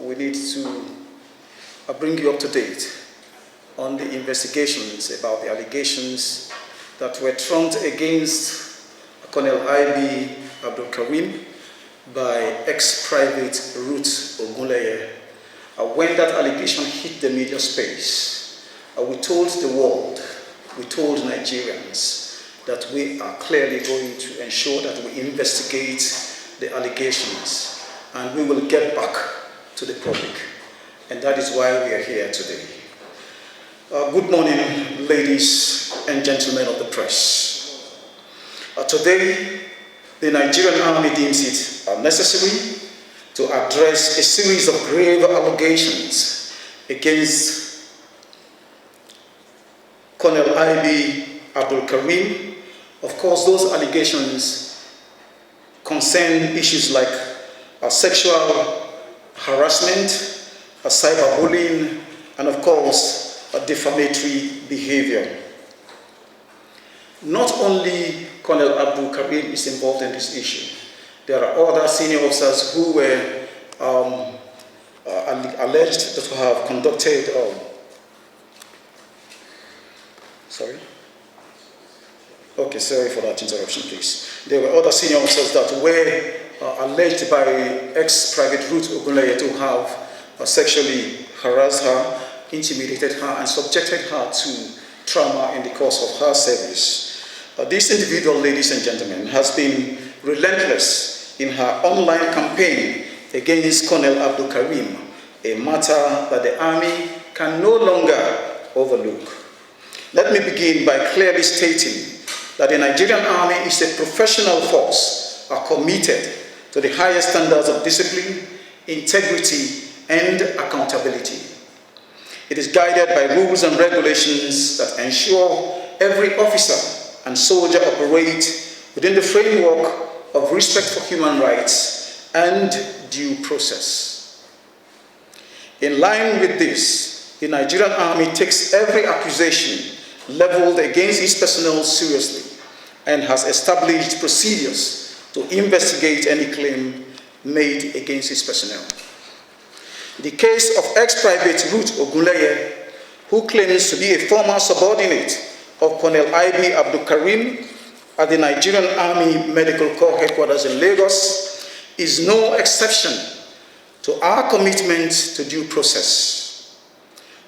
we need to bring you up to date on the investigations about the allegations that were thrown against Colonel I.B. Abdul Karim by ex-private Ruth Ogunleye. When that allegation hit the media space, we told the world, we told Nigerians that we are clearly going to ensure that we investigate the allegations and we will get back to the public. And that is why we are here today. Good morning, ladies and gentlemen of the press. Today, the Nigerian Army deems it necessary to address a series of grave allegations against Colonel I.B. Abdul Karim. Of course, those allegations concern issues like sexual harassment, cyberbullying, and of course, defamatory behavior. Not only Colonel Abdul Karim is involved in this issue. There are other senior officers who were alleged to have conducted, sorry for that interruption, please. There were other senior officers that were alleged by ex-private Ruth Ogunleye to have sexually harassed her, intimidated her, and subjected her to trauma in the course of her service. This individual, ladies and gentlemen, has been relentless in her online campaign against Colonel Abdul Karim, a matter that the Army can no longer overlook. Let me begin by clearly stating that the Nigerian Army is a professional force committed to the highest standards of discipline, integrity, and accountability. It is guided by rules and regulations that ensure every officer and soldier operate within the framework of respect for human rights and due process. In line with this, the Nigerian Army takes every accusation leveled against its personnel seriously and has established procedures to investigate any claim made against its personnel. The case of ex-private Ruth Ogunleye, who claims to be a former subordinate of Colonel I.B. Abdul Karim at the Nigerian Army Medical Corps headquarters in Lagos, is no exception to our commitment to due process.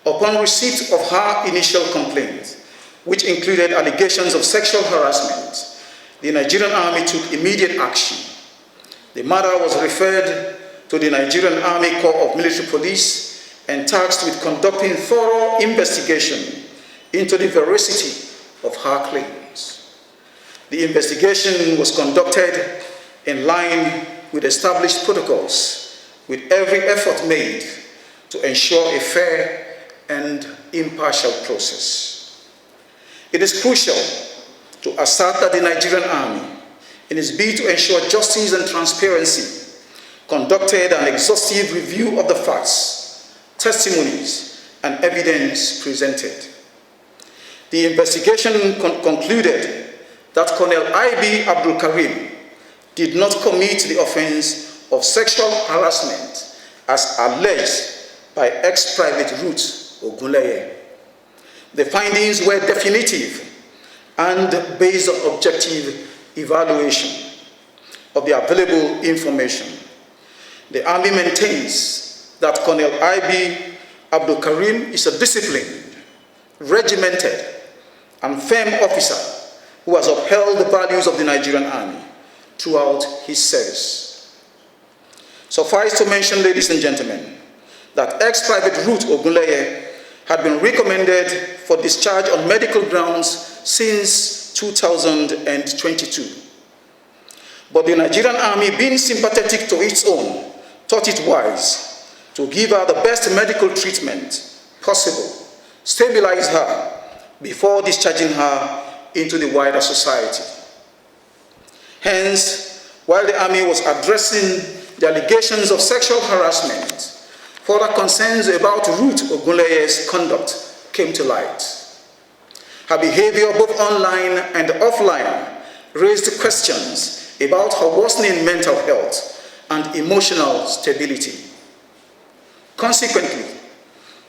Upon receipt of her initial complaint, which included allegations of sexual harassment, the Nigerian Army took immediate action. The matter was referred to the Nigerian Army Corps of Military Police and tasked with conducting thorough investigation into the veracity of her claims. The investigation was conducted in line with established protocols, with every effort made to ensure a fair and impartial process. It is crucial to assert that the Nigerian Army, in its bid to ensure justice and transparency, conducted an exhaustive review of the facts, testimonies, and evidence presented. The investigation concluded that Colonel I.B. Abdul Karim did not commit the offense of sexual harassment as alleged by ex-private Ruth Ogunleye. The findings were definitive and based on objective evaluation of the available information. The Army maintains that Colonel I.B. Abdul Karim is a disciplined, regimented, and firm officer who has upheld the values of the Nigerian Army throughout his service. Suffice to mention, ladies and gentlemen, that ex-private Ruth Ogunleye had been recommended for discharge on medical grounds since 2022. But the Nigerian Army, being sympathetic to its own, thought it wise to give her the best medical treatment possible, stabilize her before discharging her into the wider society. Hence, while the Army was addressing the allegations of sexual harassment, further concerns about Ruth Ogunleye's conduct came to light. Her behavior, both online and offline, raised questions about her worsening mental health and emotional stability. Consequently,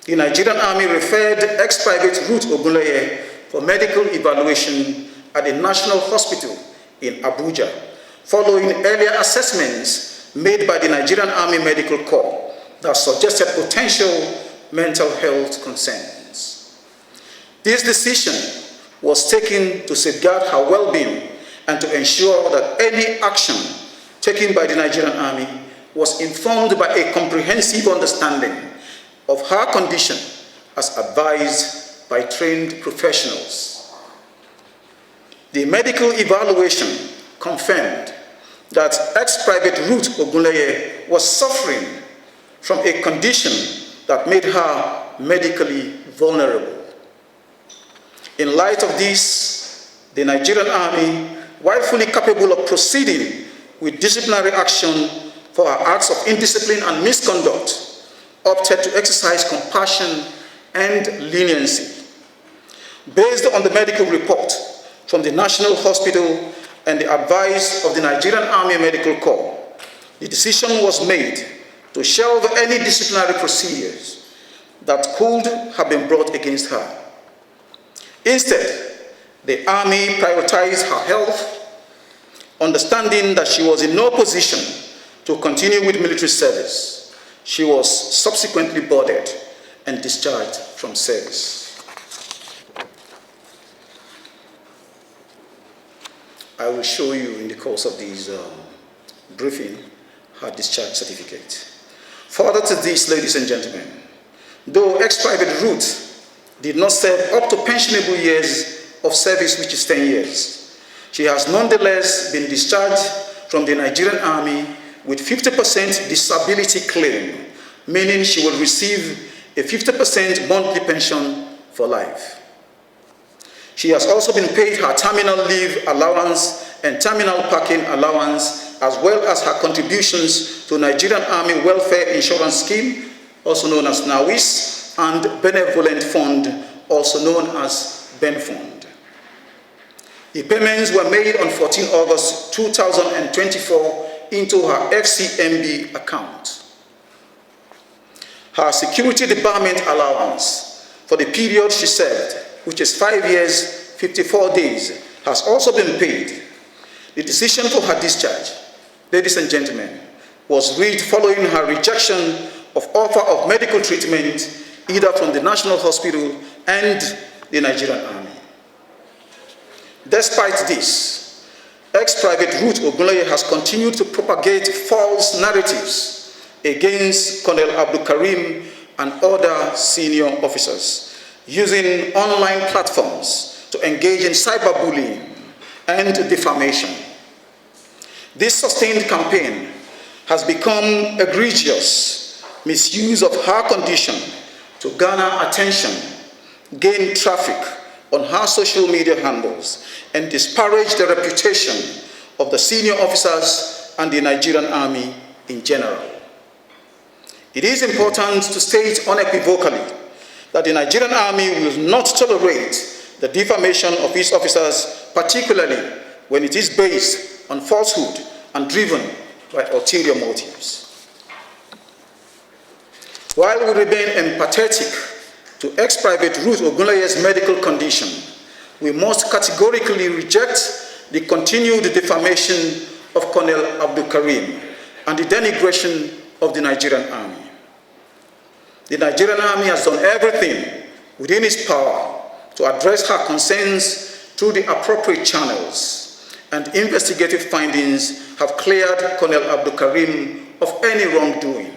the Nigerian Army referred ex-Private Ruth Ogunleye for medical evaluation at the National Hospital in Abuja, following earlier assessments made by the Nigerian Army Medical Corps that suggested potential mental health concerns. This decision was taken to safeguard her well-being and to ensure that any action taken by the Nigerian Army was informed by a comprehensive understanding of her condition as advised by trained professionals. The medical evaluation confirmed that ex-Private Ruth Ogunleye was suffering from a condition that made her medically vulnerable. In light of this, the Nigerian Army, while fully capable of proceeding with disciplinary action for her acts of indiscipline and misconduct, opted to exercise compassion and leniency. Based on the medical report from the National Hospital and the advice of the Nigerian Army Medical Corps, the decision was made to shelve any disciplinary procedures that could have been brought against her. Instead, the Army prioritized her health, understanding that she was in no position to continue with military service. She was subsequently boarded and discharged from service. I will show you in the course of this briefing her discharge certificate. Further to this, ladies and gentlemen, though ex-Private Ruth did not serve up to pensionable years of service, which is 10 years, she has nonetheless been discharged from the Nigerian Army with 50% disability claim, meaning she will receive a 50% monthly pension for life. She has also been paid her terminal leave allowance and terminal parking allowance, as well as her contributions to Nigerian Army Welfare Insurance Scheme, also known as NAWIS, and Benevolent Fund, also known as BenFund. The payments were made on 14 August 2024 into her FCMB account. Her security debarment allowance for the period she served, which is 5 years, 54 days, has also been paid. The decision for her discharge, ladies and gentlemen, was reached following her rejection of offer of medical treatment either from the National Hospital and the Nigerian Army. Despite this, ex-Private Ruth Ogunleye has continued to propagate false narratives against Colonel Abubakar and other senior officers, using online platforms to engage in cyberbullying and defamation. This sustained campaign has become egregious misuse of her condition to garner attention, gain traffic on her social media handles, and disparage the reputation of the senior officers and the Nigerian Army in general. It is important to state unequivocally that the Nigerian Army will not tolerate the defamation of its officers, particularly when it is based on falsehood and driven by ulterior motives. While we remain empathetic to ex-Private Ruth Ogunleye's medical condition, we must categorically reject the continued defamation of Colonel Abubakar and the denigration of the Nigerian Army. The Nigerian Army has done everything within its power to address her concerns through the appropriate channels, and investigative findings have cleared Colonel Abubakar of any wrongdoing.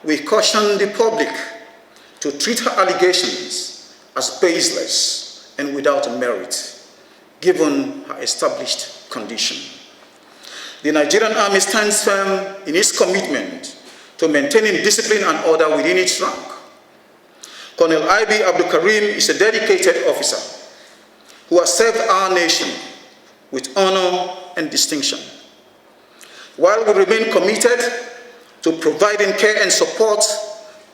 We caution the public to treat her allegations as baseless and without merit, given her established condition. The Nigerian Army stands firm in its commitment to maintaining discipline and order within its rank. Colonel I.B. Abubakar is a dedicated officer who has served our nation with honor and distinction. While we remain committed to providing care and support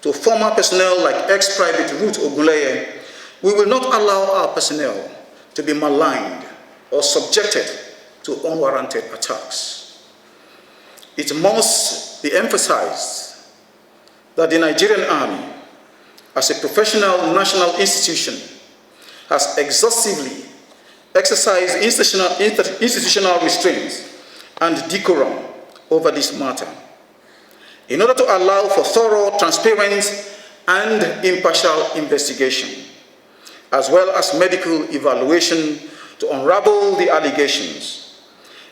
to former personnel like ex-Private Ruth Ogunleye, we will not allow our personnel to be maligned or subjected to unwarranted attacks. It must be emphasized that the Nigerian Army, as a professional national institution, has exhaustively exercised institutional restraints and decorum over this matter in order to allow for thorough, transparent, and impartial investigation, as well as medical evaluation to unravel the allegations.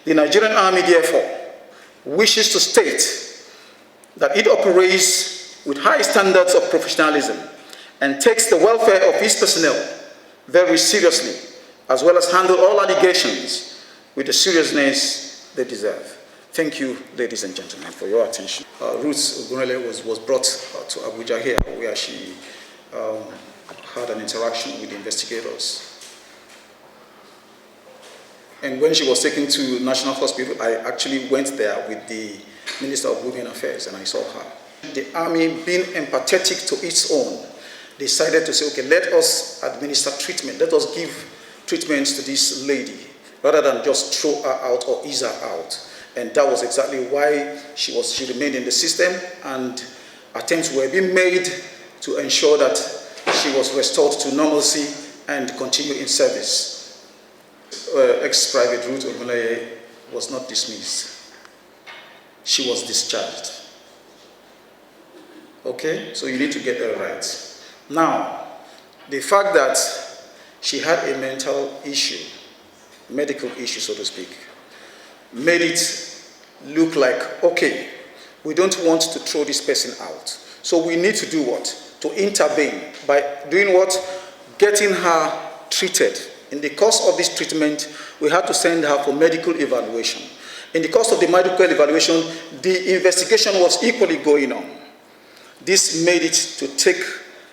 The Nigerian Army, therefore, wishes to state that it operates with high standards of professionalism and takes the welfare of its personnel very seriously, as well as handle all allegations with the seriousness they deserve. Thank you, ladies and gentlemen, for your attention. Ruth Ogunleye was brought to Abuja here, where she had an interaction with the investigators. And when she was taken to National Hospital, I actually went there with the Minister of Women Affairs, and I saw her. The Army, being empathetic to its own, decided to say, okay, let us administer treatment. Let us give treatments to this lady, rather than just throw her out or ease her out. And that was exactly why she remained in the system, and attempts were being made to ensure that she was restored to normalcy and continue in service. Ex-Private Ruth Ogunleye was not dismissed. She was discharged. Okay, so you need to get that right. Now, the fact that she had a mental issue, medical issue, so to speak, made it look like, okay, we don't want to throw this person out. So we need to do what? To intervene by doing what? Getting her treated. In the course of this treatment, we had to send her for medical evaluation. In the course of the medical evaluation, the investigation was equally going on. This made it to take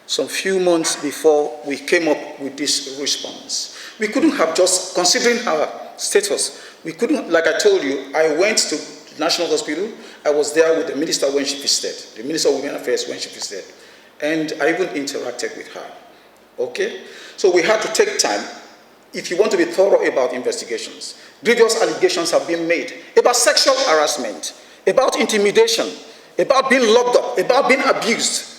some few months before we came up with this response. We couldn't have just, considering her status, we couldn't, like I told you, I went to the National Hospital, I was there with the minister when she visited, the Minister of Women Affairs when she visited, and I even interacted with her, okay? So we had to take time. If you want to be thorough about investigations, grievous allegations have been made about sexual harassment, about intimidation, about being locked up, about being abused,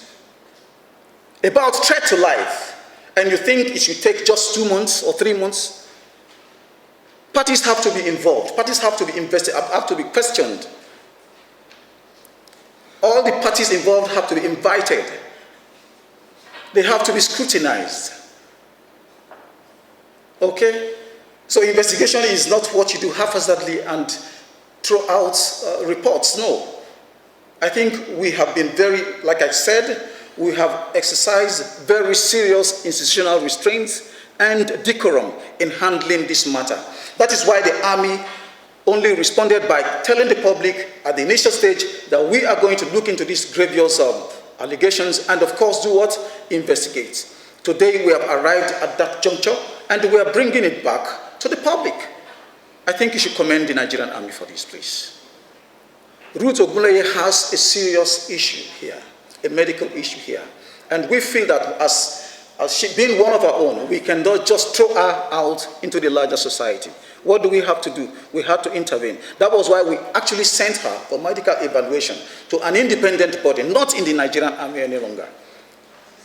about threat to life, and you think it should take just 2 months or 3 months? Parties have to be involved. Parties have to be investigated, have to be questioned. All the parties involved have to be invited. They have to be scrutinized. Okay? So investigation is not what you do haphazardly and throw out reports. No. I think we have been very, like I said, we have exercised very serious institutional restraints and decorum in handling this matter. That is why the Army only responded by telling the public at the initial stage that we are going to look into these grievous allegations and, of course, do what? Investigate. Today we have arrived at that juncture and we are bringing it back to the public. I think you should commend the Nigerian Army for this, please. Ruth Ogunleye has a serious issue here, a medical issue here. And we feel that as she being one of our own, we cannot just throw her out into the larger society. What do we have to do? We have to intervene. That was why we actually sent her for medical evaluation to an independent body, not in the Nigerian Army any longer.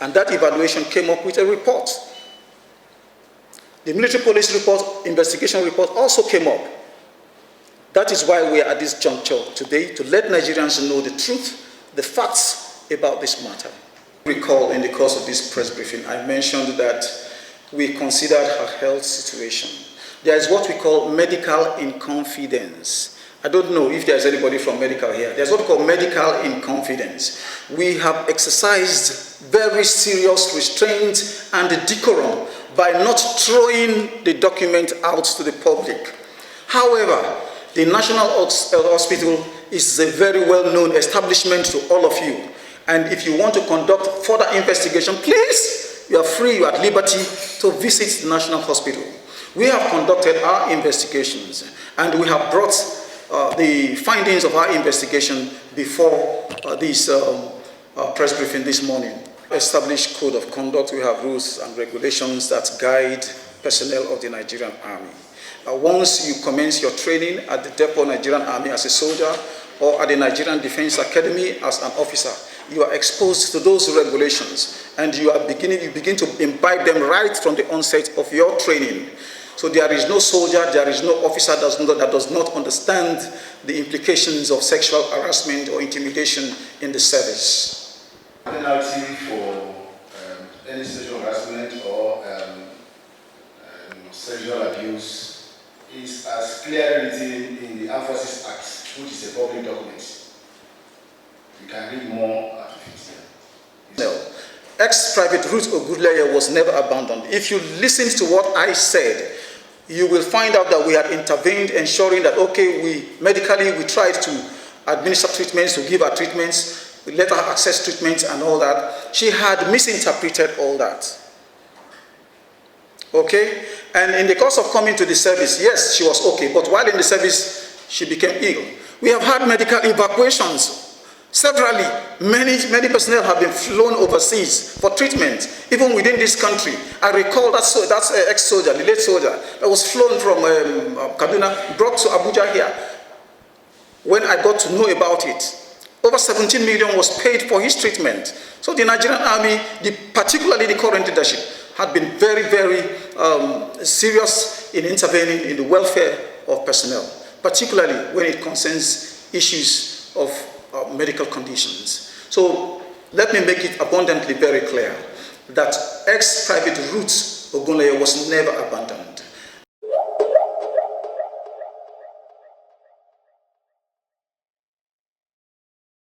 And that evaluation came up with a report. The military police report, investigation report also came up. That is why we are at this juncture today, to let Nigerians know the truth, the facts about this matter. Recall in the course of this press briefing, I mentioned that we considered her health situation. There is what we call medical in confidence. I don't know if there's anybody from medical here. There's what we call medical in confidence. We have exercised very serious restraint and decorum by not throwing the document out to the public. However, the National Hospital is a very well-known establishment to all of you. And if you want to conduct further investigation, please, you are free, you are at liberty to visit the National Hospital. We have conducted our investigations and we have brought the findings of our investigation before this press briefing this morning. Established code of conduct, we have rules and regulations that guide personnel of the Nigerian Army. Once you commence your training at the Depot Nigerian Army as a soldier or at the Nigerian Defense Academy as an officer, you are exposed to those regulations, and you begin to imbibe them right from the onset of your training. So there is no soldier, there is no officer that does not understand the implications of sexual harassment or intimidation in the service. Penalty for any sexual harassment or sexual abuse is as clearly written in the Armed Forces Act, which is a public document. You can read more out of it. No. Ex-Private Ruth Ogunleye was never abandoned. If you listen to what I said, you will find out that we had intervened, ensuring that, okay, medically we tried to administer treatments, to give her treatments, we let her access treatments and all that. She had misinterpreted all that. Okay? And in the course of coming to the service, yes, she was okay, but while in the service, she became ill. We have had medical evacuations. Severally, many personnel have been flown overseas for treatment, even within this country. I recall that's ex-soldier, the late soldier, that was flown from Kaduna, brought to Abuja here. When I got to know about it, over 17 million was paid for his treatment. So the Nigerian Army, particularly the current leadership, had been very, very serious in intervening in the welfare of personnel, particularly when it concerns issues of medical conditions. So let me make it abundantly very clear that ex-Private Ruth Ogunleye was never abandoned.